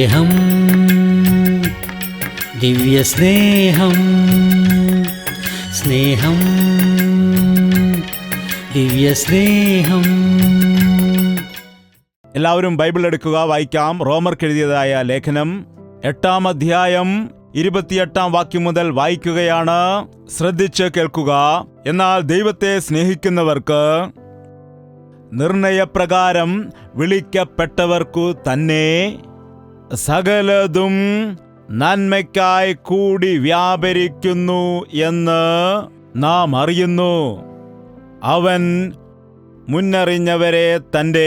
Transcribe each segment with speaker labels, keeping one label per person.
Speaker 1: സ്നേഹം, ദിവ്യസ്നേഹം, സ്നേഹം, ദിവ്യസ്നേഹം.
Speaker 2: എല്ലാവരും ബൈബിൾ എടുക്കുക, വായിക്കാം. റോമർക്കെഴുതിയതായ ലേഖനം 8-ാം അധ്യായം 28-ാം വാക്യം മുതൽ വായിക്കുകയാണ്. ശ്രദ്ധിച്ച് കേൾക്കുക. എന്നാൽ ദൈവത്തെ സ്നേഹിക്കുന്നവർക്ക് നിർണയപ്രകാരം വിളിക്കപ്പെട്ടവർക്കു തന്നെ സകലതും നന്മയ്ക്കായി കൂടി വ്യാപരിക്കുന്നു എന്ന് നാം അറിയുന്നു. അവൻ മുന്നറിഞ്ഞവരെ തൻ്റെ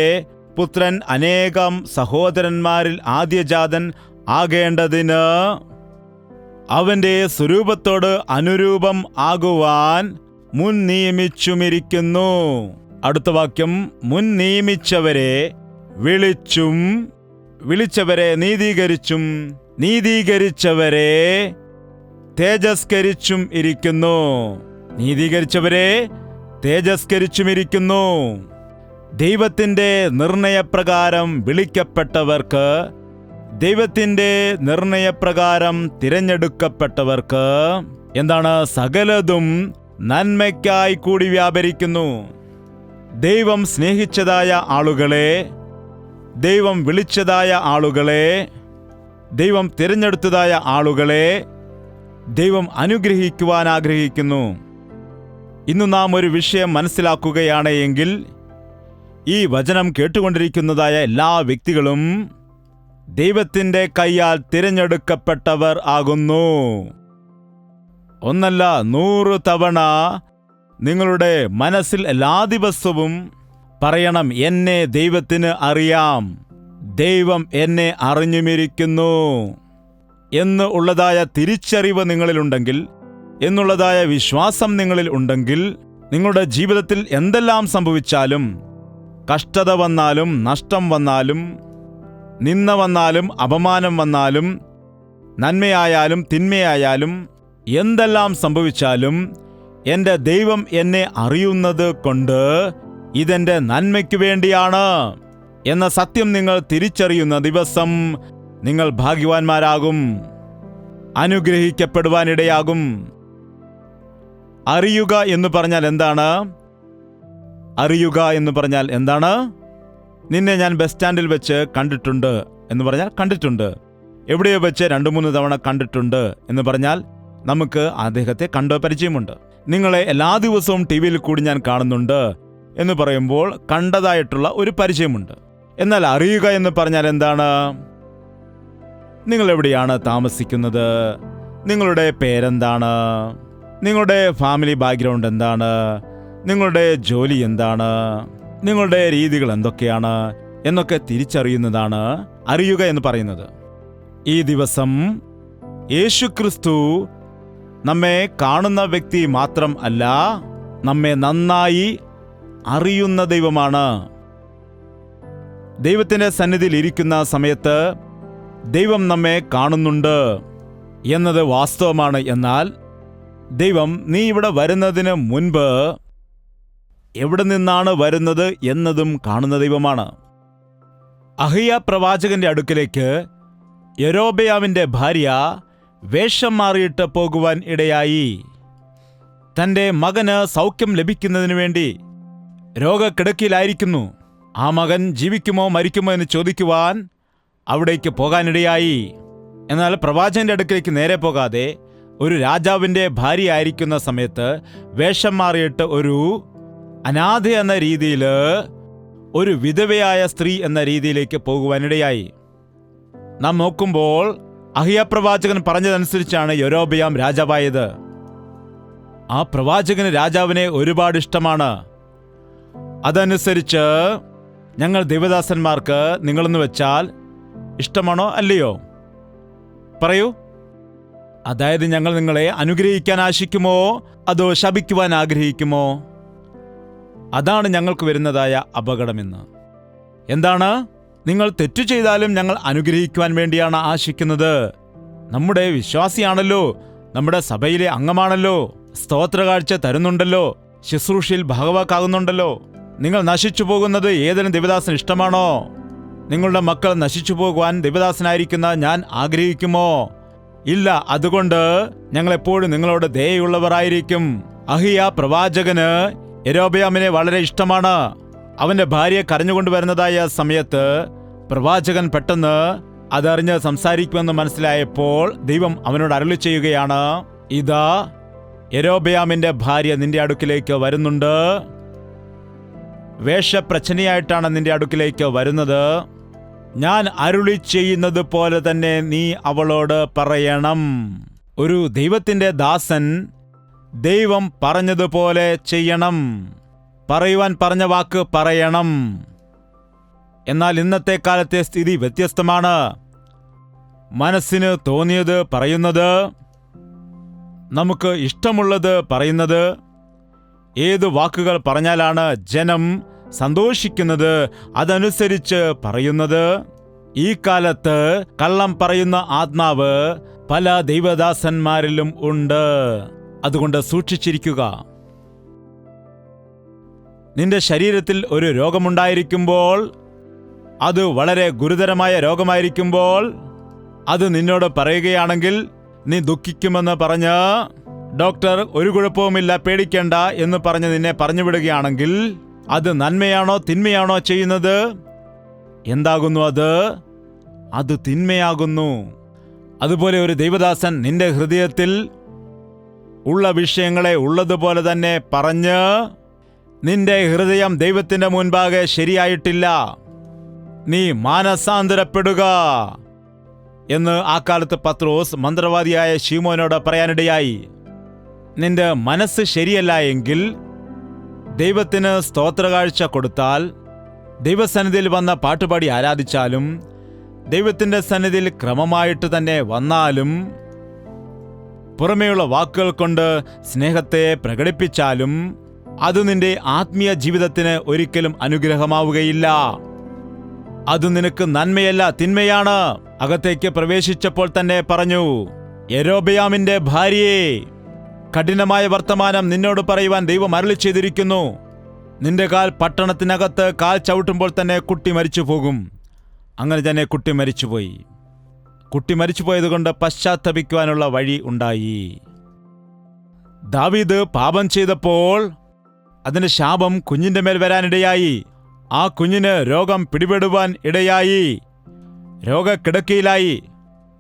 Speaker 2: പുത്രൻ അനേകം സഹോദരന്മാരിൽ ആദ്യജാതൻ ആകേണ്ടതിന് അവൻ്റെ സ്വരൂപത്തോട് അനുരൂപം ആകുവാൻ മുൻ നിയമിച്ചുമിരിക്കുന്നു. അടുത്ത വാക്യം, മുൻ നിയമിച്ചവരെ വിളിച്ചും വിളിച്ചവരെ നീതീകരിച്ചും നീതീകരിച്ചവരെ തേജസ്കരിച്ചും ഇരിക്കുന്നു. നീതീകരിച്ചവരെ തേജസ്കരിച്ചും ഇരിക്കുന്നു. ദൈവത്തിൻ്റെ നിർണയപ്രകാരം വിളിക്കപ്പെട്ടവർക്ക്, ദൈവത്തിൻ്റെ നിർണയപ്രകാരം തിരഞ്ഞെടുക്കപ്പെട്ടവർക്ക് എന്താണ്? സകലതും നന്മയ്ക്കായി കൂടി വ്യാപരിക്കുന്നു. ദൈവം സ്നേഹിച്ചതായ ആളുകളെ, ദൈവം വിളിച്ചതായ ആളുകളെ, ദൈവം തിരഞ്ഞെടുത്തതായ ആളുകളെ ദൈവം അനുഗ്രഹിക്കുവാൻ ആഗ്രഹിക്കുന്നു. ഇന്ന് നാം ഒരു വിഷയം മനസ്സിലാക്കുകയാണ് എങ്കിൽ, ഈ വചനം കേട്ടുകൊണ്ടിരിക്കുന്നതായ എല്ലാ വ്യക്തികളും ദൈവത്തിൻ്റെ കൈയാൽ തിരഞ്ഞെടുക്കപ്പെട്ടവർ ആകുന്നു. ഒന്നല്ല 100 തവണ നിങ്ങളുടെ മനസ്സിൽ എല്ലാ ദിവസവും പറയണം, എന്നെ ദൈവത്തിന് അറിയാം, ദൈവം എന്നെ അറിഞ്ഞുമിരിക്കുന്നു എന്ന് ഉള്ളതായ തിരിച്ചറിവ് നിങ്ങളിലുണ്ടെങ്കിൽ, എന്നുള്ളതായ വിശ്വാസം നിങ്ങളിൽ ഉണ്ടെങ്കിൽ, നിങ്ങളുടെ ജീവിതത്തിൽ എന്തെല്ലാം സംഭവിച്ചാലും, കഷ്ടത വന്നാലും, നഷ്ടം വന്നാലും, നിന്ദ വന്നാലും, അപമാനം വന്നാലും, നന്മയായാലും തിന്മയായാലും, എന്തെല്ലാം സംഭവിച്ചാലും എൻ്റെ ദൈവം എന്നെ അറിയുന്നത് കൊണ്ട് ഇതെൻ്റെ നന്മയ്ക്ക് വേണ്ടിയാണ് എന്ന സത്യം നിങ്ങൾ തിരിച്ചറിയുന്ന ദിവസം നിങ്ങൾ ഭാഗ്യവാന്മാരാകും, അനുഗ്രഹിക്കപ്പെടുവാനിടയാകും. അറിയുക എന്ന് പറഞ്ഞാൽ എന്താണ്? അറിയുക എന്ന് പറഞ്ഞാൽ എന്താണ്? നിന്നെ ഞാൻ ബസ് സ്റ്റാൻഡിൽ വെച്ച് കണ്ടിട്ടുണ്ട് എന്ന് പറഞ്ഞാൽ കണ്ടിട്ടുണ്ട്. എവിടെയോ വെച്ച് 2-3 തവണ കണ്ടിട്ടുണ്ട് എന്ന് പറഞ്ഞാൽ നമുക്ക് അദ്ദേഹത്തെ കണ്ടോ പരിചയമുണ്ട്. നിങ്ങളെ എല്ലാ ദിവസവും TV-യിൽ കൂടി ഞാൻ കാണുന്നുണ്ട് എന്ന് പറയുമ്പോൾ കണ്ടതായിട്ടുള്ള ഒരു പരിചയമുണ്ട്. എന്നാൽ അറിയുക എന്ന് പറഞ്ഞാൽ എന്താണ്? നിങ്ങൾ എവിടെയാണ് താമസിക്കുന്നത്? നിങ്ങളുടെ പേരെന്താണ്? നിങ്ങളുടെ ഫാമിലി ബാക്ക്ഗ്രൗണ്ട് എന്താണ്? നിങ്ങളുടെ ജോലി എന്താണ്? നിങ്ങളുടെ രീതികൾ എന്തൊക്കെയാണ് എന്നൊക്കെ തിരിച്ചറിയുന്നതാണ് അറിയുക എന്ന് പറയുന്നത്. ഈ ദിവസം യേശുക്രിസ്തു നമ്മെ കാണുന്ന വ്യക്തി മാത്രം അല്ല, നമ്മെ നന്നായി അറിയുന്ന ദൈവമാണ്. ദൈവത്തിൻ്റെ സന്നിധിയിൽ ഇരിക്കുന്ന സമയത്ത് ദൈവം നമ്മെ കാണുന്നുണ്ട് എന്നത് വാസ്തവമാണ്. എന്നാൽ ദൈവം നീ ഇവിടെ വരുന്നതിന് മുൻപ് എവിടെ നിന്നാണ് വരുന്നത് എന്നതും കാണുന്ന ദൈവമാണ്. അഹിയ പ്രവാചകന്റെ അടുക്കലേക്ക് യൊരോബെയാമിൻ്റെ ഭാര്യ വേഷം മാറിയിട്ട് പോകുവാൻ ഇടയായി. തൻ്റെ മകന് സൗഖ്യം ലഭിക്കുന്നതിനു വേണ്ടി രോഗക്കിടക്കയിലായിരിക്കുന്നു. ആ മകൻ ജീവിക്കുമോ മരിക്കുമോ എന്ന് ചോദിക്കുവാൻ അവിടേക്ക് പോകാനിടയായി. എന്നാൽ പ്രവാചകന്റെ അടുക്കലേക്ക് നേരെ പോകാതെ ഒരു രാജാവിൻ്റെ ഭാര്യയായിരിക്കുന്ന സമയത്ത് വേഷം മാറിയിട്ട് ഒരു അനാഥ എന്ന രീതിയിൽ, ഒരു വിധവയായ സ്ത്രീ എന്ന രീതിയിലേക്ക് പോകുവാനിടയായി. നാം നോക്കുമ്പോൾ അഹിയ പ്രവാചകൻ പറഞ്ഞതനുസരിച്ചാണ് യൊരോബെയാം രാജാവായത്. ആ പ്രവാചകന് രാജാവിനെ ഒരുപാട് ഇഷ്ടമാണ്. അതനുസരിച്ച് ഞങ്ങൾ ദൈവദാസന്മാർക്ക് നിങ്ങളെന്ന് വെച്ചാൽ ഇഷ്ടമാണോ അല്ലയോ? പറയൂ. അതായത് ഞങ്ങൾ നിങ്ങളെ അനുഗ്രഹിക്കാൻ ആശിക്കുമോ അതോ ശപിക്കുവാൻ ആഗ്രഹിക്കുമോ? അതാണ് ഞങ്ങൾക്ക് വരുന്നതായ അപകടമെന്ന്. എന്താണ്? നിങ്ങൾ തെറ്റു ചെയ്താലും ഞങ്ങൾ അനുഗ്രഹിക്കുവാൻ വേണ്ടിയാണ് ആശിക്കുന്നത്. നമ്മുടെ വിശ്വാസിയാണല്ലോ, നമ്മുടെ സഭയിലെ അംഗമാണല്ലോ, സ്തോത്രകാഴ്ച തരുന്നുണ്ടല്ലോ, ശുശ്രൂഷയിൽ ഭാഗവാക്കാകുന്നുണ്ടല്ലോ. നിങ്ങൾ നശിച്ചു പോകുന്നത് ഏതെങ്കിലും ദേവദാസന് ഇഷ്ടമാണോ? നിങ്ങളുടെ മക്കൾ നശിച്ചു പോകുവാൻ ദൈവദാസനായിരിക്കുന്ന ഞാൻ ആഗ്രഹിക്കുമോ? ഇല്ല. അതുകൊണ്ട് ഞങ്ങൾ എപ്പോഴും നിങ്ങളോട് ദയയുള്ളവരായിരിക്കും. അഹിയ പ്രവാചകന് യെരോബെയാമിനെ വളരെ ഇഷ്ടമാണ്. അവന്റെ ഭാര്യ കരഞ്ഞുകൊണ്ടുവരുന്നതായ സമയത്ത് പ്രവാചകൻ പെട്ടെന്ന് അതറിഞ്ഞ് സംസാരിക്കുമെന്ന് മനസ്സിലായപ്പോൾ ദൈവം അവനോട് അരുളി ചെയ്യുകയാണ്, ഇതാ യെരോബെയാമിന്റെ ഭാര്യ നിന്റെ അടുക്കിലേക്ക് വരുന്നുണ്ട്. വേഷപ്രച്ഛനയായിട്ടാണ് നിന്റെ അടുക്കിലേക്ക് വരുന്നത്. ഞാൻ അരുളി ചെയ്യുന്നത് പോലെ തന്നെ നീ അവളോട് പറയണം. ഒരു ദൈവത്തിന്റെ ദാസൻ ദൈവം പറഞ്ഞതുപോലെ ചെയ്യണം. പറയുവാൻ പറഞ്ഞ വാക്ക് പറയണം. എന്നാൽ ഇന്നത്തെ കാലത്തെ സ്ഥിതി വ്യത്യസ്തമാണ്. മനസ്സിന് തോന്നിയത് പറയുന്നത്, നമുക്ക് ഇഷ്ടമുള്ളത് പറയുന്നത്, ഏതു വാക്കുകൾ പറഞ്ഞാലാണ് ജനം സന്തോഷിക്കുന്നത് അതനുസരിച്ച് പറയുന്നത്. ഈ കാലത്ത് കള്ളം പറയുന്ന ആത്മാവ് പല ദൈവദാസന്മാരിലും ഉണ്ട്. അതുകൊണ്ട് സൂക്ഷിച്ചിരിക്കുക. നിന്റെ ശരീരത്തിൽ ഒരു രോഗമുണ്ടായിരിക്കുമ്പോൾ, അത് വളരെ ഗുരുതരമായ രോഗമായിരിക്കുമ്പോൾ അത് നിന്നോട് പറയുകയാണെങ്കിൽ നീ ദുഃഖിക്കുമെന്ന് പറഞ്ഞ് ഡോക്ടർ ഒരു കുഴപ്പവുമില്ല പേടിക്കേണ്ട എന്ന് പറഞ്ഞ് നിന്നെ പറഞ്ഞു വിടുകയാണെങ്കിൽ അത് നന്മയാണോ തിന്മയാണോ ചെയ്യുന്നത്? എന്താകുന്നു അത്? അത് തിന്മയാകുന്നു. അതുപോലെ ഒരു ദൈവദാസൻ നിന്റെ ഹൃദയത്തിൽ ഉള്ള വിഷയങ്ങളെ ഉള്ളതുപോലെ തന്നെ പറഞ്ഞ്, നിന്റെ ഹൃദയം ദൈവത്തിന്റെ മുൻപാകെ ശരിയായിട്ടില്ല, നീ മാനസാന്തരപ്പെടുക എന്ന് ആ കാലത്ത് പത്രോസ് മന്ത്രവാദിയായ ശീമോനോട് പറയാനിടയായി. നിന്റെ മനസ്സ് ശരിയല്ല എങ്കിൽ ദൈവത്തിന് സ്തോത്രകാഴ്ച കൊടുത്താൽ, ദൈവസന്നിധിയിൽ വന്ന പാട്ടുപാടി ആരാധിച്ചാലും, ദൈവത്തിന്റെ സന്നിധിയിൽ ക്രമമായിട്ട് തന്നെ വന്നാലും, പുറമേയുള്ള വാക്കുകൾ കൊണ്ട് സ്നേഹത്തെ പ്രകടിപ്പിച്ചാലും അത് നിന്റെ ആത്മീയ ജീവിതത്തിന് ഒരിക്കലും അനുഗ്രഹമാവുകയില്ല. അത് നിനക്ക് നന്മയല്ല, തിന്മയാണ്. അകത്തേക്ക് പ്രവേശിച്ചപ്പോൾ തന്നെ പറഞ്ഞു, യെരോബെയാമിന്റെ ഭാര്യയെ, കഠിനമായ വർത്തമാനം നിന്നോട് പറയുവാൻ ദൈവം അരുളി ചെയ്തിരിക്കുന്നു. നിന്റെ കാൽ പട്ടണത്തിനകത്ത് കാൽ ചവിട്ടുമ്പോൾ തന്നെ കുട്ടി മരിച്ചു പോകും. അങ്ങനെ തന്നെ കുട്ടി മരിച്ചുപോയി. കുട്ടി മരിച്ചുപോയതുകൊണ്ട് പശ്ചാത്തപിക്കുവാനുള്ള വഴി ഉണ്ടായി. ദാവീദ് പാപം ചെയ്തപ്പോൾ അതിന്റെ ശാപം കുഞ്ഞിന്റെ മേൽ വരാനിടയായി. ആ കുഞ്ഞിന് രോഗം പിടിപെടുവാൻ ഇടയായി. രോഗക്കിടക്കയിലായി.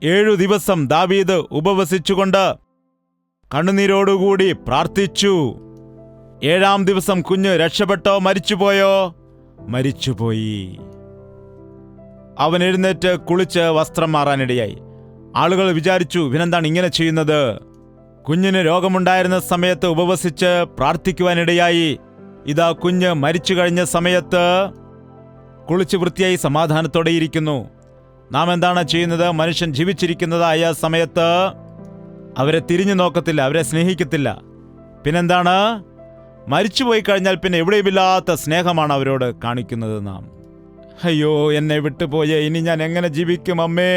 Speaker 2: 7 ദിവസം ദാവീദ് ഉപവസിച്ചുകൊണ്ട് കണ്ണുനീരോടുകൂടി പ്രാർത്ഥിച്ചു. 7-ാം ദിവസം കുഞ്ഞ് രക്ഷപ്പെട്ടോ മരിച്ചുപോയോ? മരിച്ചുപോയി. അവൻ എഴുന്നേറ്റ് കുളിച്ച് വസ്ത്രം മാറാനിടയായി. ആളുകൾ വിചാരിച്ചു, ഇവനെന്താണ് ഇങ്ങനെ ചെയ്യുന്നത്? കുഞ്ഞിന് രോഗമുണ്ടായിരുന്ന സമയത്ത് ഉപവസിച്ച് പ്രാർത്ഥിക്കുവാനിടയായി. ഇതാ കുഞ്ഞ് മരിച്ചു കഴിഞ്ഞ സമയത്ത് കുളിച്ച് വൃത്തിയായി സമാധാനത്തോടെ ഇരിക്കുന്നു. നാം എന്താണ് ചെയ്യുന്നത്? മനുഷ്യൻ ജീവിച്ചിരിക്കുന്നതായ സമയത്ത് അവരെ തിരിഞ്ഞു നോക്കത്തില്ല, അവരെ സ്നേഹിക്കത്തില്ല. പിന്നെന്താണ്? മരിച്ചുപോയി കഴിഞ്ഞാൽ പിന്നെ എവിടെയുമില്ലാത്ത സ്നേഹമാണ് അവരോട് കാണിക്കുന്നത് നാം. അയ്യോ, എന്നെ വിട്ടുപോയേ, ഇനി ഞാൻ എങ്ങനെ ജീവിക്കും അമ്മേ?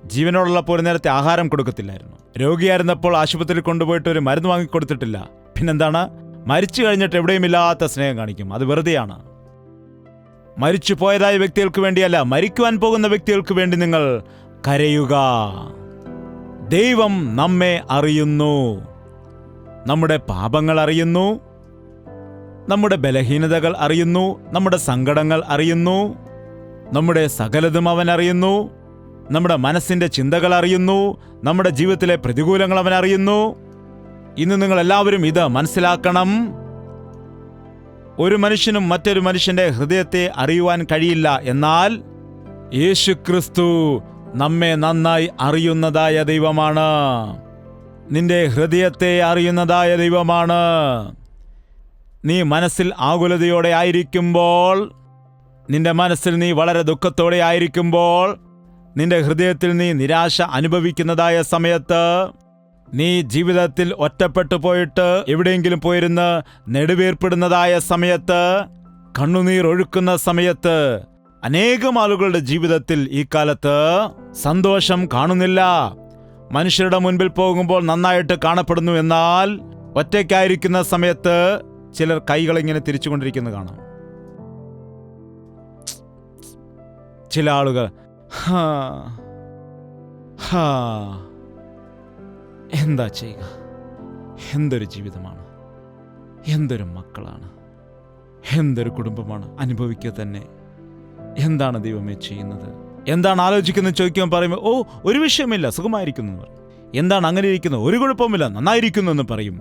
Speaker 2: ജീവനോടുള്ളപ്പോൾ ഒരു നേരത്തെ ആഹാരം കൊടുക്കത്തില്ലായിരുന്നു. രോഗിയായിരുന്നപ്പോൾ ആശുപത്രിയിൽ കൊണ്ടുപോയിട്ട് ഒരു മരുന്ന് വാങ്ങിക്കൊടുത്തിട്ടില്ല. പിന്നെന്താണ്? മരിച്ചു കഴിഞ്ഞിട്ട് എവിടെയുമില്ലാത്ത സ്നേഹം കാണിക്കും. അത് വെറുതെയാണ്. മരിച്ചു പോയതായ വ്യക്തികൾക്ക് വേണ്ടിയല്ല, മരിക്കുവാൻ പോകുന്ന വ്യക്തികൾക്ക് വേണ്ടി നിങ്ങൾ കരയുക. ദൈവം നമ്മെ അറിയുന്നു, നമ്മുടെ പാപങ്ങൾ അറിയുന്നു, നമ്മുടെ ബലഹീനതകൾ അറിയുന്നു, നമ്മുടെ സങ്കടങ്ങൾ അറിയുന്നു, നമ്മുടെ സകലതും അവൻ അറിയുന്നു, നമ്മുടെ മനസ്സിന്റെ ചിന്തകൾ അറിയുന്നു, നമ്മുടെ ജീവിതത്തിലെ പ്രതികൂലങ്ങൾ അവൻ അറിയുന്നു. ഇന്ന് നിങ്ങൾ എല്ലാവരും ഇത് മനസ്സിലാക്കണം. ഒരു മനുഷ്യനും മറ്റൊരു മനുഷ്യന്റെ ഹൃദയത്തെ അറിയുവാൻ കഴിയില്ല. എന്നാൽ യേശുക്രിസ്തു നമ്മെ നന്നായി അറിയുന്നതായ ദൈവമാണ്. നിന്റെ ഹൃദയത്തെ അറിയുന്നതായ ദൈവമാണ്. നീ മനസ്സിൽ ആകുലതയോടെ ആയിരിക്കുമ്പോൾ, നിന്റെ മനസ്സിൽ നീ വളരെ ദുഃഖത്തോടെ ആയിരിക്കുമ്പോൾ, നിന്റെ ഹൃദയത്തിൽ നീ നിരാശ അനുഭവിക്കുന്നതായ സമയത്ത്, നീ ജീവിതത്തിൽ ഒറ്റപ്പെട്ടു പോയിട്ട് എവിടെയെങ്കിലും പോയിരുന്ന് നെടുവീർപ്പിടുന്നതായ സമയത്ത്, കണ്ണുനീർ ഒഴുക്കുന്ന സമയത്ത്, അനേകം ആളുകളുടെ ജീവിതത്തിൽ ഈ കാലത്ത് സന്തോഷം കാണുന്നില്ല. മനുഷ്യരുടെ മുൻപിൽ പോകുമ്പോൾ നന്നായിട്ട് കാണപ്പെടുന്നു. എന്നാൽ ഒറ്റയ്ക്കായിരിക്കുന്ന സമയത്ത് ചിലർ കൈകളിങ്ങനെ തിരിച്ചുകൊണ്ടിരിക്കുന്നത് കാണാം. ചില ആളുകൾ എന്താ ചെയ്യുക, എന്തൊരു ജീവിതമാണ്, എന്തൊരു മക്കളാണ്, എന്തൊരു കുടുംബമാണ്, അനുഭവിക്കുക തന്നെ. എന്താണ് ദൈവമേ ചെയ്യുന്നത്, എന്താണ് ആലോചിക്കുന്നത് ചോദിക്കുമ്പോൾ പറയുമ്പോൾ ഓ ഒരു വിഷയമില്ല, സുഖമായിരിക്കുന്നു എന്ന് പറയും. എന്താണ് അങ്ങനെ ഇരിക്കുന്നത്, ഒരു കുഴപ്പമില്ല, നന്നായിരിക്കുന്നു എന്ന് പറയും.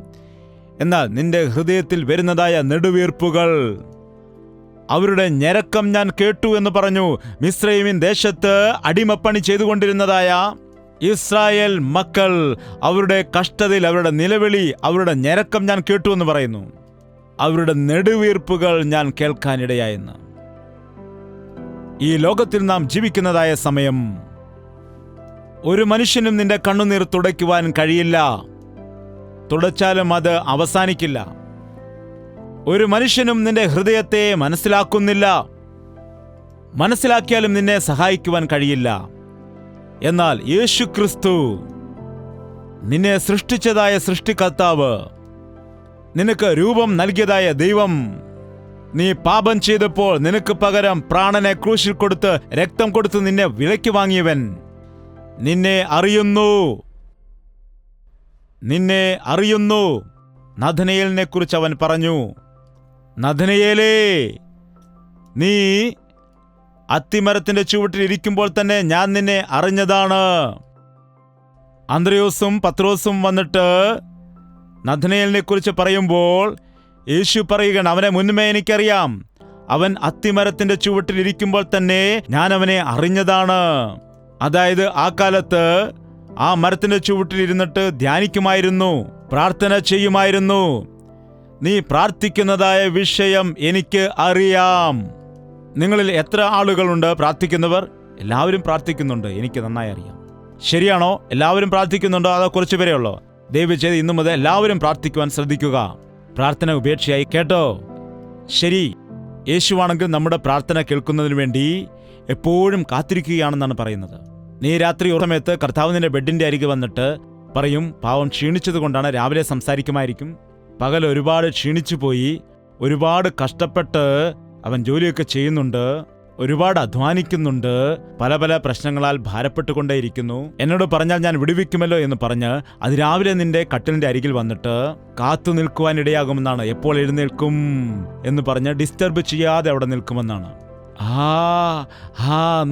Speaker 2: എന്നാൽ നിന്റെ ഹൃദയത്തിൽ വരുന്നതായ നെടുവീർപ്പുകൾ, അവരുടെ ഞരക്കം ഞാൻ കേട്ടു എന്ന് പറഞ്ഞു. മിസ്രയീമിൻ ദേശത്ത് അടിമപ്പണി ചെയ്തുകൊണ്ടിരുന്നതായ ഇസ്രായേൽ മക്കൾ, അവരുടെ കഷ്ടതയിൽ, അവരുടെ നിലവിളി, അവരുടെ ഞരക്കം ഞാൻ കേട്ടു എന്ന് പറയുന്നു. അവരുടെ നെടുവീർപ്പുകൾ ഞാൻ കേൾക്കാനിടയായെന്ന്. ഈ ലോകത്തിൽ നാം ജീവിക്കുന്നതായ സമയം ഒരു മനുഷ്യനും നിന്റെ കണ്ണുനീർ തുടയ്ക്കുവാൻ കഴിയില്ല. തുടച്ചാലും അത് അവസാനിക്കില്ല. ഒരു മനുഷ്യനും നിന്റെ ഹൃദയത്തെ മനസ്സിലാക്കുന്നില്ല. മനസ്സിലാക്കിയാലും നിന്നെ സഹായിക്കുവാൻ കഴിയില്ല. എന്നാൽ യേശുക്രിസ്തു, നിന്നെ സൃഷ്ടിച്ചതായ സൃഷ്ടികർത്താവ്, നിനക്ക് രൂപം നൽകിയതായ ദൈവം, നീ പാപം ചെയ്തപ്പോൾ നിനക്ക് പകരം പ്രാണനെ ക്രൂശിൽ കൊടുത്ത് രക്തം കൊടുത്ത് നിന്നെ വിലയ്ക്ക് വാങ്ങിയവൻ, നിന്നെ അറിയുന്നു. നിന്നെ അറിയുന്നു. നഥനയേലിനെ കുറിച്ച് അവൻ പറഞ്ഞു, നഥനയേലേ, നീ അത്തിമരത്തിന്റെ ചുവട്ടിൽ ഇരിക്കുമ്പോൾ തന്നെ ഞാൻ നിന്നെ അറിഞ്ഞതാണ്. അന്ത്രയോസും പത്രോസും വന്നിട്ട് നഥനയേലിനെ കുറിച്ച് പറയുമ്പോൾ യേശു പറയുകയാണ്, അവനെ മുൻമേ എനിക്കറിയാം. അവൻ അത്തിമരത്തിന്റെ ചുവട്ടിൽ ഇരിക്കുമ്പോൾ തന്നെ ഞാൻ അവനെ അറിഞ്ഞതാണ്. അതായത് ആ കാലത്ത് ആ മരത്തിന്റെ ചുവട്ടിൽ ഇരുന്നിട്ട് ധ്യാനിക്കുമായിരുന്നു, പ്രാർത്ഥന ചെയ്യുമായിരുന്നു. നീ പ്രാർത്ഥിക്കുന്നതായ വിഷയം എനിക്ക് അറിയാം. നിങ്ങളിൽ എത്ര ആളുകളുണ്ട് പ്രാർത്ഥിക്കുന്നവർ? എല്ലാവരും പ്രാർത്ഥിക്കുന്നുണ്ട്, എനിക്ക് നന്നായി അറിയാം. ശരിയാണോ? എല്ലാവരും പ്രാർത്ഥിക്കുന്നുണ്ടോ? അതോ കുറച്ചു പേരേ ഉള്ളോ? ദയവ് ചെയ്ത് ഇന്നു മുതൽ എല്ലാവരും പ്രാർത്ഥിക്കുവാൻ ശ്രദ്ധിക്കുക. പ്രാർത്ഥന ഉപേക്ഷയായി കേട്ടോ. ശരി, യേശുവാണെങ്കിൽ നമ്മുടെ പ്രാർത്ഥന കേൾക്കുന്നതിന് വേണ്ടി എപ്പോഴും കാത്തിരിക്കുകയാണെന്നാണ് പറയുന്നത്. നീ രാത്രി സമയത്ത് കർത്താവ് നിന്റെ ബെഡിന്റെ അരികെ വന്നിട്ട് പറയും, പാവം ക്ഷീണിച്ചത് കൊണ്ടാണ്, രാവിലെ സംസാരിക്കുമായിരിക്കും, പകൽ ഒരുപാട് ക്ഷീണിച്ചു പോയി, ഒരുപാട് കഷ്ടപ്പെട്ട് അവൻ ജോലിയൊക്കെ ചെയ്യുന്നുണ്ട്, ഒരുപാട് അധ്വാനിക്കുന്നുണ്ട്, പല പല പ്രശ്നങ്ങളാൽ ഭാരപ്പെട്ടുകൊണ്ടേയിരിക്കുന്നു, എന്നോട് പറഞ്ഞാൽ ഞാൻ വിടുവിക്കുമല്ലോ എന്ന് പറഞ്ഞ് അതിരാവിലെ നിന്റെ കട്ടിലിന്റെ അരികിൽ വന്നിട്ട് കാത്തു നിൽക്കുവാനിടയാകുമെന്നാണ്. എപ്പോൾ എഴുന്നേൽക്കും എന്ന് പറഞ്ഞ് ഡിസ്റ്റർബ് ചെയ്യാതെ അവിടെ നിൽക്കുമെന്നാണ്.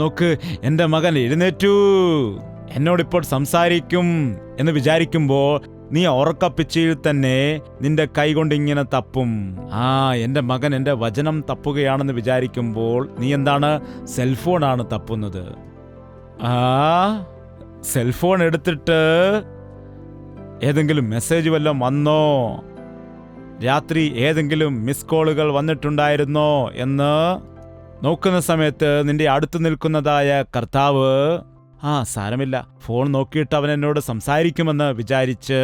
Speaker 2: നോക്ക്, എൻ്റെ മകൻ എഴുന്നേറ്റു, എന്നോടിപ്പോൾ സംസാരിക്കും എന്ന് വിചാരിക്കുമ്പോൾ നീ ഉറക്കപ്പിച്ചയിൽ തന്നെ നിന്റെ കൈകൊണ്ട് ഇങ്ങനെ തപ്പും. എൻ്റെ മകൻ എൻ്റെ വചനം തപ്പുകയാണെന്ന് വിചാരിക്കുമ്പോൾ നീ എന്താണ്? സെൽഫോണാണ് തപ്പുന്നത്. സെൽഫോൺ എടുത്തിട്ട് ഏതെങ്കിലും മെസ്സേജ് വല്ലതും വന്നോ, രാത്രി ഏതെങ്കിലും മിസ് കോളുകൾ വന്നിട്ടുണ്ടായിരുന്നോ എന്ന് നോക്കുന്ന സമയത്ത് നിന്റെ അടുത്ത് നിൽക്കുന്നതായ കർത്താവ്, സാരമില്ല, ഫോൺ നോക്കിയിട്ട് അവൻ എന്നോട് സംസാരിക്കുമെന്ന് വിചാരിച്ച്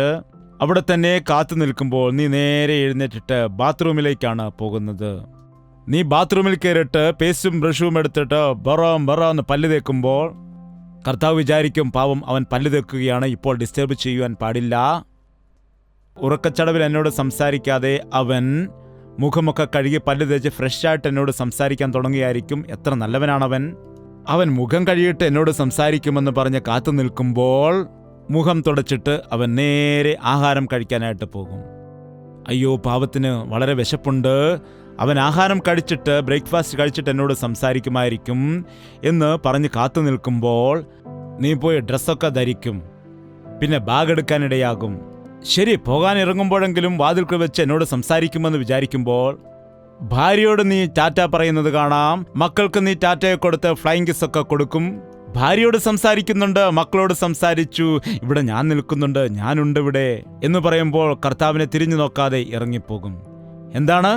Speaker 2: അവിടെ തന്നെ കാത്തു നിൽക്കുമ്പോൾ നീ നേരെ എഴുന്നേറ്റിട്ട് ബാത്റൂമിലേക്കാണ് പോകുന്നത്. നീ ബാത്റൂമിൽ കയറിയിട്ട് പേസ്റ്റും ബ്രഷും എടുത്തിട്ട് എന്ന് പല്ല് തേക്കുമ്പോൾ കർത്താവ് വിചാരിക്കും, പാവം അവൻ പല്ല് തേക്കുകയാണ്, ഇപ്പോൾ ഡിസ്റ്റർബ് ചെയ്യുവാൻ പാടില്ല. ഉറക്കച്ചടവിൽ എന്നോട് സംസാരിക്കാതെ അവൻ മുഖമൊക്കെ കഴുകി പല്ല് തേച്ച് ഫ്രഷായിട്ട് എന്നോട് സംസാരിക്കാൻ തുടങ്ങിയായിരിക്കും. എത്ര നല്ലവനാണവൻ. അവൻ മുഖം കഴുകിയിട്ട് എന്നോട് സംസാരിക്കുമെന്ന് പറഞ്ഞ് കാത്തു നിൽക്കുമ്പോൾ മുഖം തുടച്ചിട്ട് അവൻ നേരെ ആഹാരം കഴിക്കാനായിട്ട് പോകും. അയ്യോ, പാവത്തിന് വളരെ വിശപ്പുണ്ട്, അവൻ ആഹാരം കഴിച്ചിട്ട് ബ്രേക്ക്ഫാസ്റ്റ് കഴിച്ചിട്ട് എന്നോട് സംസാരിക്കുമായിരിക്കും എന്ന് പറഞ്ഞ് കാത്തു നിൽക്കുമ്പോൾ നീ പോയി ഡ്രസ്സൊക്കെ ധരിക്കും, പിന്നെ ബാഗ് എടുക്കാനിടയാകും. ശരി, പോകാൻ ഇറങ്ങുമ്പോഴെങ്കിലും വാതിൽക്കൽ വെച്ച് എന്നോട് സംസാരിക്കുമെന്ന് വിചാരിക്കുമ്പോൾ ഭാര്യയോട് നീ ടാറ്റ പറയുന്നത് കാണാം. മക്കൾക്ക് നീ ടാറ്റയെ കൊടുത്ത് ഫ്ലൈയിങ് കിസ് ഒക്കെ കൊടുക്കും. ഭാര്യയോട് സംസാരിക്കുന്നുണ്ട്, മക്കളോട് സംസാരിച്ചു, ഇവിടെ ഞാൻ നിൽക്കുന്നുണ്ട്, ഞാനുണ്ട് ഇവിടെ എന്ന് പറയുമ്പോൾ കർത്താവിനെ തിരിഞ്ഞു നോക്കാതെ ഇറങ്ങിപ്പോകും. എന്താണ്?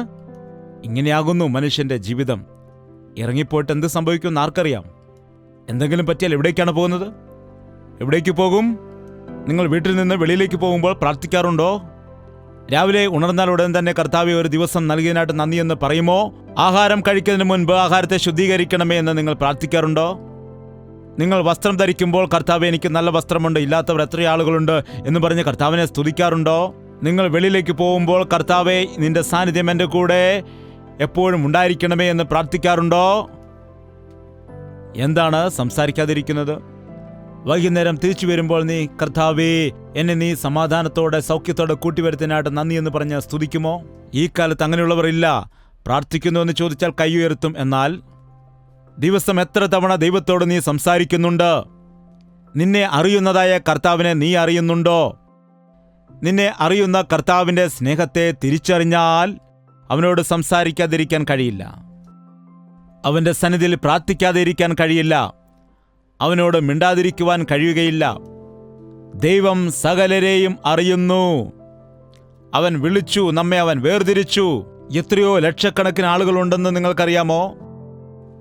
Speaker 2: ഇങ്ങനെയാകുന്നു മനുഷ്യന്റെ ജീവിതം. ഇറങ്ങിപ്പോയിട്ട് എന്ത് സംഭവിക്കുമെന്ന് ആർക്കറിയാം? എന്തെങ്കിലും പറ്റിയാൽ എവിടേക്കാണ് പോകുന്നത്? എവിടേക്ക് പോകും? നിങ്ങൾ വീട്ടിൽ നിന്ന് വെളിയിലേക്ക് പോകുമ്പോൾ പ്രാർത്ഥിക്കാറുണ്ടോ? രാവിലെ ഉണർന്നാൽ ഉടൻ തന്നെ കർത്താവെ ഒരു ദിവസം നൽകിയതിനായിട്ട് നന്ദിയെന്ന് പറയുമോ? ആഹാരം കഴിക്കുന്നതിന് മുൻപ് ആഹാരത്തെ ശുദ്ധീകരിക്കണമേ എന്ന് നിങ്ങൾ പ്രാർത്ഥിക്കാറുണ്ടോ? നിങ്ങൾ വസ്ത്രം ധരിക്കുമ്പോൾ കർത്താവെ എനിക്ക് നല്ല വസ്ത്രമുണ്ട്, ഇല്ലാത്തവർ എത്ര ആളുകളുണ്ട് എന്ന് പറഞ്ഞ് കർത്താവിനെ സ്തുതിക്കാറുണ്ടോ? നിങ്ങൾ വെളിയിലേക്ക് പോകുമ്പോൾ കർത്താവെ നിന്റെ സാന്നിധ്യം എൻ്റെ കൂടെ എപ്പോഴും ഉണ്ടായിരിക്കണമേ എന്ന് പ്രാർത്ഥിക്കാറുണ്ടോ? എന്താണ് സംസാരിക്കാതിരിക്കുന്നത്? വൈകുന്നേരം തിരിച്ചു വരുമ്പോൾ നീ കർത്താവേ, എന്നെ നീ സമാധാനത്തോടെ സൗഖ്യത്തോടെ കൂട്ടിവരുത്തിനായിട്ട് നന്ദി എന്ന് പറഞ്ഞ് സ്തുതിക്കുമോ? ഈ കാലത്ത് അങ്ങനെയുള്ളവർ ഇല്ല. പ്രാർത്ഥിക്കുന്നു എന്ന് ചോദിച്ചാൽ കൈ ഉയർത്തും. എന്നാൽ ദിവസം എത്ര തവണ ദൈവത്തോട് നീ സംസാരിക്കുന്നുണ്ട്? നിന്നെ അറിയുന്നതായ കർത്താവിനെ നീ അറിയുന്നുണ്ടോ? നിന്നെ അറിയുന്ന കർത്താവിൻ്റെ സ്നേഹത്തെ തിരിച്ചറിഞ്ഞാൽ അവനോട് സംസാരിക്കാതിരിക്കാൻ കഴിയില്ല. അവൻ്റെ സന്നിധിയിൽ പ്രാർത്ഥിക്കാതെ ഇരിക്കാൻ കഴിയില്ല. അവനോട് മിണ്ടാതിരിക്കുവാൻ കഴിയുകയില്ല. ദൈവം സകലരെയും അറിയുന്നു. അവൻ വിളിച്ചു, നമ്മെ അവൻ വേർതിരിച്ചു. എത്രയോ ലക്ഷക്കണക്കിന് ആളുകളുണ്ടെന്ന് നിങ്ങൾക്കറിയാമോ?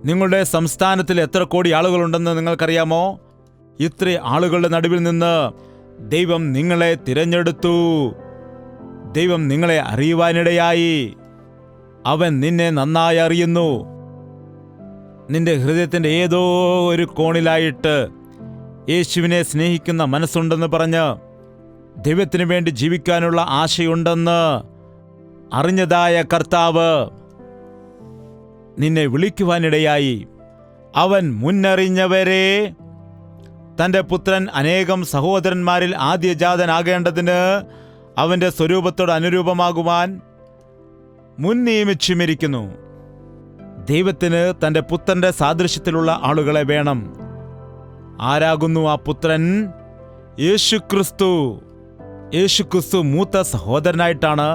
Speaker 2: നിങ്ങളുടെ സംസ്ഥാനത്തിൽ എത്ര കോടി ആളുകളുണ്ടെന്ന് നിങ്ങൾക്കറിയാമോ? ഇത്ര ആളുകളുടെ നടുവിൽ നിന്ന് ദൈവം നിങ്ങളെ തിരഞ്ഞെടുത്തു. ദൈവം നിങ്ങളെ അറിയുവാനിടയായി. അവൻ നിന്നെ നന്നായി അറിയുന്നു. നിന്റെ ഹൃദയത്തിൻ്റെ ഏതോ ഒരു കോണിലായിട്ട് യേശുവിനെ സ്നേഹിക്കുന്ന മനസ്സുണ്ടെന്ന് പറഞ്ഞ് ദൈവത്തിനു വേണ്ടി ജീവിക്കാനുള്ള ആശയുണ്ടെന്ന് അറിഞ്ഞതായ കർത്താവ് നിന്നെ വിളിക്കുവാനിടയായി. അവൻ മുന്നറിഞ്ഞവരെ തൻ്റെ പുത്രൻ അനേകം സഹോദരന്മാരിൽ ആദ്യജാതനാകേണ്ടതിന് അവൻ്റെ സ്വരൂപത്തോട് അനുരൂപമാകുവാൻ മുൻ നിയമിച്ചുമിരിക്കുന്നു. ദൈവത്തിന് തൻ്റെ പുത്രൻ്റെ സാദൃശ്യത്തിലുള്ള ആളുകളെ വേണം. ആരാകുന്നു ആ പുത്രൻ? യേശുക്രിസ്തു. യേശുക്രിസ്തു മൂത്ത സഹോദരനായിട്ടാണ്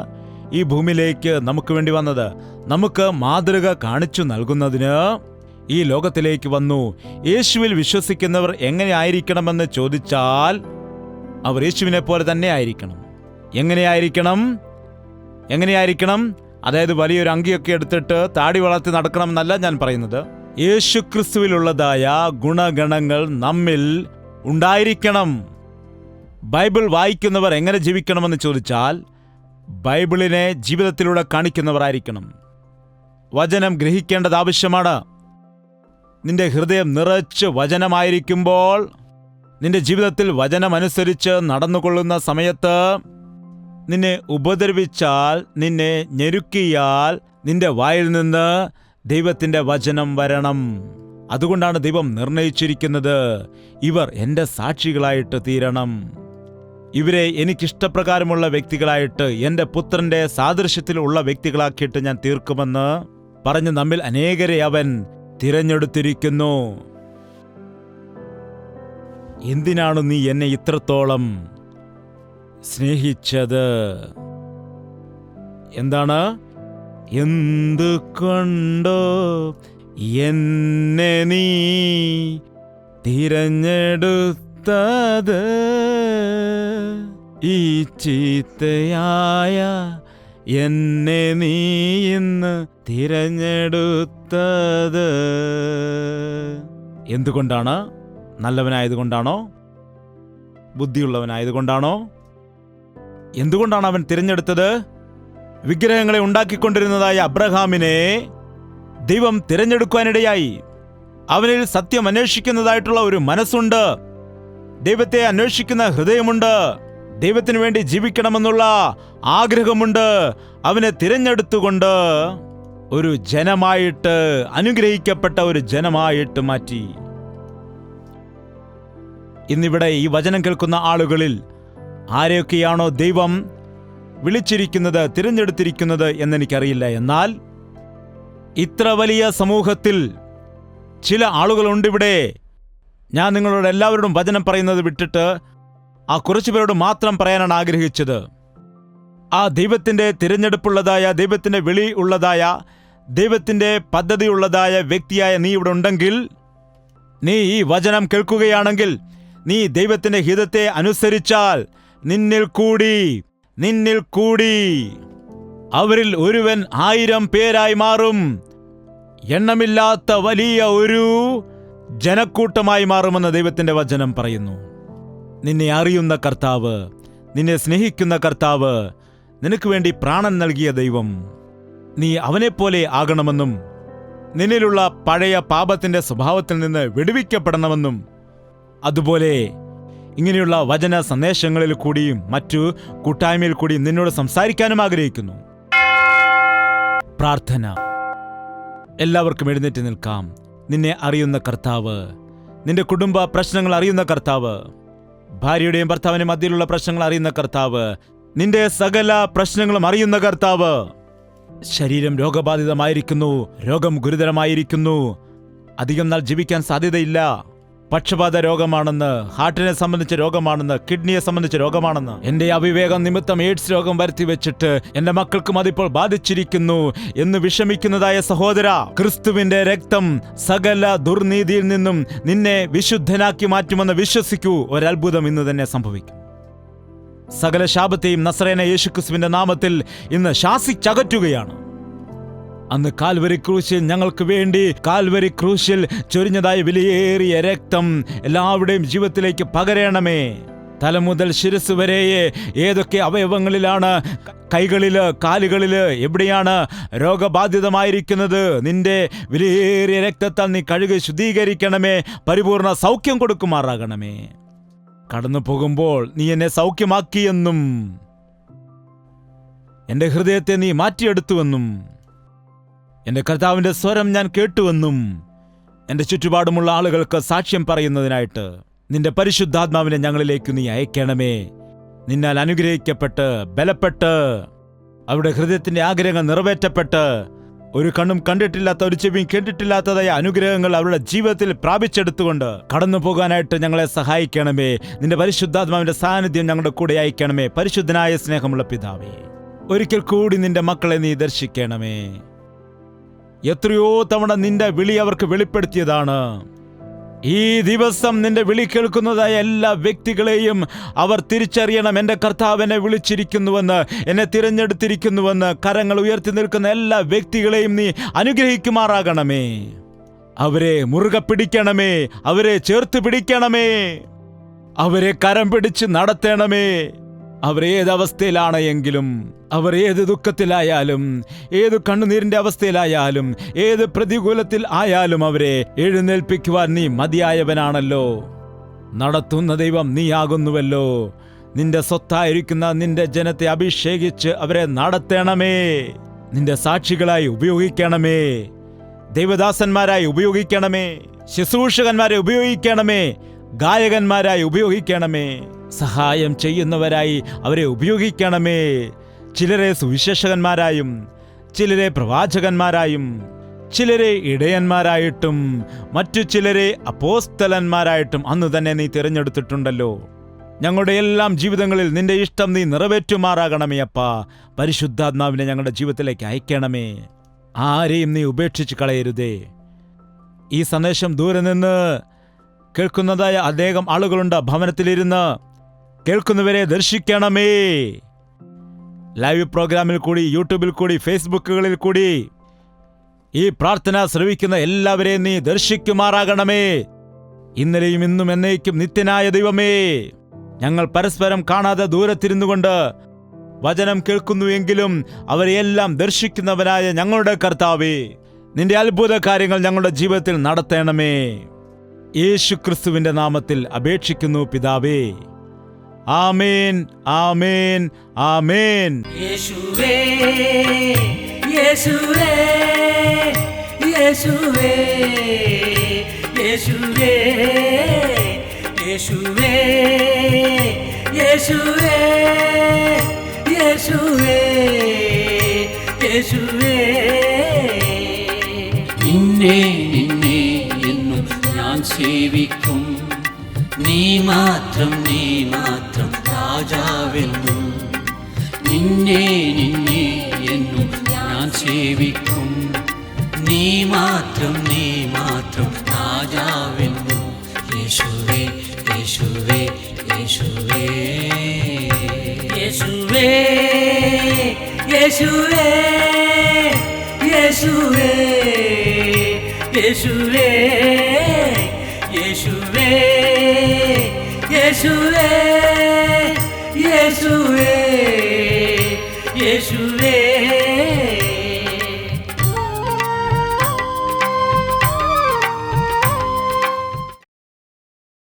Speaker 2: ഈ ഭൂമിയിലേക്ക് നമുക്ക് വേണ്ടി വന്നത്. നമുക്ക് മാതൃക കാണിച്ചു നൽകുന്നതിന് ഈ ലോകത്തിലേക്ക് വന്നു. യേശുവിൽ വിശ്വസിക്കുന്നവർ എങ്ങനെ ആയിരിക്കണമെന്ന് ചോദിച്ചാൽ അവർ യേശുവിനെ പോലെ തന്നെ ആയിരിക്കണം. എങ്ങനെയായിരിക്കണം? അതായത് വലിയൊരു അങ്കിയൊക്കെ എടുത്തിട്ട് താടി വളർത്തി നടക്കണം എന്നല്ല ഞാൻ പറയുന്നത്. യേശുക്രിസ്തുവിലുള്ളതായ ഗുണഗണങ്ങൾ നമ്മിൽ ഉണ്ടായിരിക്കണം. ബൈബിൾ വായിക്കുന്നവർ എങ്ങനെ ജീവിക്കണമെന്ന് ചോദിച്ചാൽ ബൈബിളിനെ ജീവിതത്തിലൂടെ കാണിക്കുന്നവരായിരിക്കണം. വചനം ഗ്രഹിക്കേണ്ടത് ആവശ്യമാണ്. നിന്റെ ഹൃദയം നിറച്ച് വചനമായിരിക്കുമ്പോൾ, നിന്റെ ജീവിതത്തിൽ വചനമനുസരിച്ച് നടന്നുകൊള്ളുന്ന സമയത്ത് നിന്നെ ഉപദ്രവിച്ചാൽ, നിന്നെ ഞെരുക്കിയാൽ നിന്റെ വായിൽ നിന്ന് ദൈവത്തിൻ്റെ വചനം വരണം. അതുകൊണ്ടാണ് ദൈവം നിർണയിച്ചിരിക്കുന്നത്, ഇവർ എൻ്റെ സാക്ഷികളായിട്ട് തീരണം. ഇവരെ എനിക്കിഷ്ടപ്രകാരമുള്ള വ്യക്തികളായിട്ട്, എൻ്റെ പുത്രൻ്റെ സാദൃശ്യത്തിലുള്ള വ്യക്തികളാക്കിയിട്ട് ഞാൻ തീർക്കുമെന്ന് പറഞ്ഞ് നമ്മിൽ അനേകരെ അവൻ തിരഞ്ഞെടുത്തിരിക്കുന്നു. എന്തിനാണ് നീ എന്നെ ഇത്രത്തോളം സ്നേഹിച്ചത്? എന്താണ്? എന്തുകൊണ്ടോ എന്നെ നീ തിരഞ്ഞെടുത്തത്, ഈ ചീത്തയായ എന്നെ നീ ഇന്ന് തിരഞ്ഞെടുത്തത്. എന്തുകൊണ്ടാണ്? നല്ലവനായതുകൊണ്ടാണോ? ബുദ്ധിയുള്ളവനായതുകൊണ്ടാണോ? എന്തുകൊണ്ടാണ് അവൻ തിരഞ്ഞെടുത്തത്? വിഗ്രഹങ്ങളെ ഉണ്ടാക്കിക്കൊണ്ടിരുന്നതായ അബ്രഹാമിനെ ദൈവം തിരഞ്ഞെടുക്കുവാനിടയായി. അവനിൽ സത്യം അന്വേഷിക്കുന്നതായിട്ടുള്ള ഒരു മനസ്സുണ്ട്. ദൈവത്തെ അന്വേഷിക്കുന്ന ഹൃദയമുണ്ട്. ദൈവത്തിനു വേണ്ടി ജീവിക്കണമെന്നുള്ള ആഗ്രഹമുണ്ട്. അവനെ തിരഞ്ഞെടുത്തുകൊണ്ട് ഒരു ജനമായിട്ട്, അനുഗ്രഹിക്കപ്പെട്ട ഒരു ജനമായിട്ട് മാറ്റി. ഇന്നിവിടെ ഈ വചനം കേൾക്കുന്ന ആളുകളിൽ ആരെയൊക്കെയാണോ ദൈവം വിളിച്ചിരിക്കുന്നത്, തിരഞ്ഞെടുത്തിരിക്കുന്നത് എന്നെനിക്കറിയില്ല. എന്നാൽ ഇത്ര വലിയ സമൂഹത്തിൽ ചില ആളുകളുണ്ടിവിടെ. ഞാൻ നിങ്ങളോട് എല്ലാവരോടും വചനം പറയുന്നത് വിട്ടിട്ട് ആ കുറച്ചു പേരോട് മാത്രം പറയാനാണ് ആഗ്രഹിച്ചത്. ആ ദൈവത്തിൻ്റെ തിരഞ്ഞെടുപ്പുള്ളതായ, ദൈവത്തിൻ്റെ വിളി ഉള്ളതായ, ദൈവത്തിൻ്റെ പദ്ധതിയുള്ളതായ വ്യക്തിയായ നീ ഇവിടെ ഉണ്ടെങ്കിൽ, നീ ഈ വചനം കേൾക്കുകയാണെങ്കിൽ, നീ ദൈവത്തിൻ്റെ ഹിതത്തെ അനുസരിച്ചാൽ നിന്നിൽ കൂടി അവരിൽ ഒരുവൻ 1000 പേരായി മാറും. എണ്ണമില്ലാത്ത വലിയ ഒരു ജനക്കൂട്ടമായി മാറുമെന്ന് ദൈവത്തിൻ്റെ വചനം പറയുന്നു. നിന്നെ അറിയുന്ന കർത്താവ്, നിന്നെ സ്നേഹിക്കുന്ന കർത്താവ്, നിനക്ക് വേണ്ടി പ്രാണൻ നൽകിയ ദൈവം, നീ അവനെപ്പോലെ ആകണമെന്നും നിന്നിലുള്ള പഴയ പാപത്തിൻ്റെ സ്വഭാവത്തിൽ നിന്ന് വിടുവിക്കപ്പെടണമെന്നും, അതുപോലെ ഇങ്ങനെയുള്ള വചന സന്ദേശങ്ങളിൽ കൂടിയും മറ്റു കൂട്ടായ്മയിൽ കൂടിയും നിന്നോട് സംസാരിക്കാനും ആഗ്രഹിക്കുന്നു. പ്രാർത്ഥന. എല്ലാവർക്കും എഴുന്നേറ്റ് നിൽക്കാം. നിന്നെ അറിയുന്ന കർത്താവ്, നിന്റെ കുടുംബ പ്രശ്നങ്ങൾ അറിയുന്ന കർത്താവ്, ഭാര്യയുടെയും ഭർത്താവിന്റെ മധ്യയിലുള്ള പ്രശ്നങ്ങൾ അറിയുന്ന കർത്താവ്, നിന്റെ സകല പ്രശ്നങ്ങളും അറിയുന്ന കർത്താവ്. ശരീരം രോഗബാധിതമായിരിക്കുന്നു, രോഗം ഗുരുതരമായിരിക്കുന്നു, അധികം നാൾ ജീവിക്കാൻ സാധ്യതയില്ല, പക്ഷപാത രോഗമാണെന്ന്, ഹാർട്ടിനെ സംബന്ധിച്ച രോഗമാണെന്ന്, കിഡ്നിയെ സംബന്ധിച്ച രോഗമാണെന്ന്, എന്റെ അവിവേകം നിമിത്തം എയ്ഡ്സ് രോഗം വരുത്തി വെച്ചിട്ട് എന്റെ മക്കൾക്കും അതിപ്പോൾ ബാധിച്ചിരിക്കുന്നു എന്ന് വിഷമിക്കുന്നതായ സഹോദര, ക്രിസ്തുവിന്റെ രക്തം സകല ദുർനീതിയിൽ നിന്നും നിന്നെ വിശുദ്ധനാക്കി മാറ്റുമെന്ന് വിശ്വസിക്കൂ. ഒരത്ഭുതം ഇന്ന് തന്നെ സംഭവിക്കും. സകല ശാപത്തെയും നസറേന യേശുക്രിസ്തുവിന്റെ നാമത്തിൽ ഇന്ന് ശാസിച്ചകറ്റുകയാണ്. അന്ന് കാൽവരി ക്രൂശിൽ ഞങ്ങൾക്ക് വേണ്ടി കാൽവരി ക്രൂശിൽ ചൊരിഞ്ഞതായ വിലയേറിയ രക്തം എല്ലാവരുടെയും ജീവിതത്തിലേക്ക് പകരണമേ. തല മുതൽ ശിരസ് വരെ ഏതൊക്കെ അവയവങ്ങളിലാണ്, കൈകളില്, കാലുകളില് എവിടെയാണ് രോഗബാധിതമായിരിക്കുന്നത്, നിന്റെ വിലയേറിയ രക്തത്താൽ നീ കഴുകി ശുദ്ധീകരിക്കണമേ. പരിപൂർണ സൗഖ്യം കൊടുക്കുമാറാകണമേ. കടന്നു പോകുമ്പോൾ നീ എന്നെ സൗഖ്യമാക്കിയെന്നും എന്റെ ഹൃദയത്തെ നീ മാറ്റിയെടുത്തുവെന്നും എന്റെ കർത്താവിന്റെ സ്വരം ഞാൻ കേട്ടുവെന്നും എന്റെ ചുറ്റുപാടുമുള്ള ആളുകൾക്ക് സാക്ഷ്യം പറയുന്നതിനായിട്ട് നിന്റെ പരിശുദ്ധാത്മാവിനെ ഞങ്ങളിലേക്ക് നീ അയക്കണമേ. നിന്നാൽ അനുഗ്രഹിക്കപ്പെട്ട് ബലപ്പെട്ട് അവരുടെ ഹൃദയത്തിന്റെ ആഗ്രഹങ്ങൾ നിറവേറ്റപ്പെട്ട് ഒരു കണ്ണും കണ്ടിട്ടില്ലാത്ത, ഒരു ചെവിയും കേട്ടിട്ടില്ലാത്തതായ അനുഗ്രഹങ്ങൾ അവരുടെ ജീവിതത്തിൽ പ്രാപിച്ചെടുത്തുകൊണ്ട് കടന്നു പോകാനായിട്ട് ഞങ്ങളെ സഹായിക്കണമേ. നിന്റെ പരിശുദ്ധാത്മാവിന്റെ സാന്നിധ്യം ഞങ്ങളുടെ കൂടെ അയക്കണമേ. പരിശുദ്ധനായ സ്നേഹമുള്ള പിതാവേ, ഒരിക്കൽ കൂടി നിന്റെ മക്കളെ നീ ദർശിക്കണമേ. എത്രയോ തവണ നിന്റെ വിളി അവർക്ക് വെളിപ്പെടുത്തിയതാണ്. ഈ ദിവസം നിന്റെ വിളി കേൾക്കുന്നതായ എല്ലാ വ്യക്തികളെയും അവർ തിരിച്ചറിയണം. എൻ്റെ കർത്താവ് എന്നെ വിളിച്ചിരിക്കുന്നുവെന്ന്, എന്നെ തിരഞ്ഞെടുത്തിരിക്കുന്നുവെന്ന് കരങ്ങൾ ഉയർത്തി നിൽക്കുന്ന എല്ലാ വ്യക്തികളെയും നീ അനുഗ്രഹിക്കുമാറാകണമേ. അവരെ മുറുകെ പിടിക്കണമേ, അവരെ ചേർത്ത് പിടിക്കണമേ, അവരെ കരം പിടിച്ച് നടത്തണമേ. അവർ ഏതവസ്ഥയിലാണ് എങ്കിലും, അവർ ഏത് ദുഃഖത്തിലായാലും, ഏത് കണ്ണുനീരിന്റെ അവസ്ഥയിലായാലും, ഏത് പ്രതികൂലത്തിൽ ആയാലും അവരെ എഴുന്നേൽപ്പിക്കുവാൻ നീ മതിയായവനാണല്ലോ. നടത്തുന്ന ദൈവം നീയാകുന്നുവല്ലോ. നിന്റെ സ്വത്തായിരിക്കുന്ന നിന്റെ ജനത്തെ അഭിഷേകിച്ച് അവരെ നടത്തണമേ. നിന്റെ സാക്ഷികളായി ഉപയോഗിക്കണമേ, ദൈവദാസന്മാരായി ഉപയോഗിക്കണമേ, ശുശ്രൂഷകന്മാരെ ഉപയോഗിക്കണമേ, ഗായകന്മാരായി ഉപയോഗിക്കണമേ, സഹായം ചെയ്യുന്നവരായി അവരെ ഉപയോഗിക്കണമേ. ചിലരെ സുവിശേഷകന്മാരായും, ചിലരെ പ്രവാചകന്മാരായും, ചിലരെ ഇടയന്മാരായിട്ടും, മറ്റു ചിലരെ അപ്പോസ്തലന്മാരായിട്ടും അന്ന് തന്നെ നീ തിരഞ്ഞെടുത്തിട്ടുണ്ടല്ലോ. ഞങ്ങളുടെ എല്ലാം ജീവിതങ്ങളിൽ നിന്റെ ഇഷ്ടം നീ നിറവേറ്റുമാറാകണമേ. അപ്പാ, പരിശുദ്ധാത്മാവിനെ ഞങ്ങളുടെ ജീവിതത്തിലേക്ക് അയക്കണമേ. ആരെയും നീ ഉപേക്ഷിച്ച് കളയരുതേ. ഈ സന്ദേശം ദൂരെ നിന്ന് കേൾക്കുന്നതായ അനേകം ആളുകളുണ്ട്. ഭവനത്തിലിരുന്ന് കേൾക്കുന്നവരെ ദർശിക്കണമേ. ലൈവ് പ്രോഗ്രാമിൽ കൂടി, യൂട്യൂബിൽ കൂടി, ഫേസ്ബുക്കുകളിൽ കൂടി ഈ പ്രാർത്ഥന ശ്രവിക്കുന്ന എല്ലാവരെയും നീ ദർശിക്കുമാറാകണമേ. ഇന്നലെയും ഇന്നും എന്നേക്കും നിത്യനായ ദൈവമേ, ഞങ്ങൾ പരസ്പരം കാണാതെ ദൂരത്തിരുന്നുകൊണ്ട് വചനം കേൾക്കുന്നുവെങ്കിലും അവരെയെല്ലാം ദർശിക്കുന്നവനായ ഞങ്ങളുടെ കർത്താവേ, നിന്റെ അത്ഭുത കാര്യങ്ങൾ ഞങ്ങളുടെ ജീവിതത്തിൽ നടത്തണമേ. യേശു ക്രിസ്തുവിന്റെ നാമത്തിൽ അപേക്ഷിക്കുന്നു പിതാവേ. ആമേൻ, ആമേൻ, ആമേൻ.
Speaker 1: യേശുവേ, യേശുവേ, യേശുവേ, യേശുവേ, യേശുവേ, യേശുവേ, യേശുവേ, യേശുവേ. നിന്നെ നിന്നെ എന്നും ഞാൻ സേവിക്കും, നീ മാത്രം രാജാവെന്നും. നിന്നെ നിന്നെ എന്നും ഞാൻ സേവിക്കും, നീ മാത്രം രാജാവെന്നും. യേശുവേ, യേശുവേ, യേശുവേ, യേശുവേ, യേശുവേ, യേശുവേ, യേശുവേ, യേശുവേ, യേശുവേ, യേശുവേ, യേശുവേ.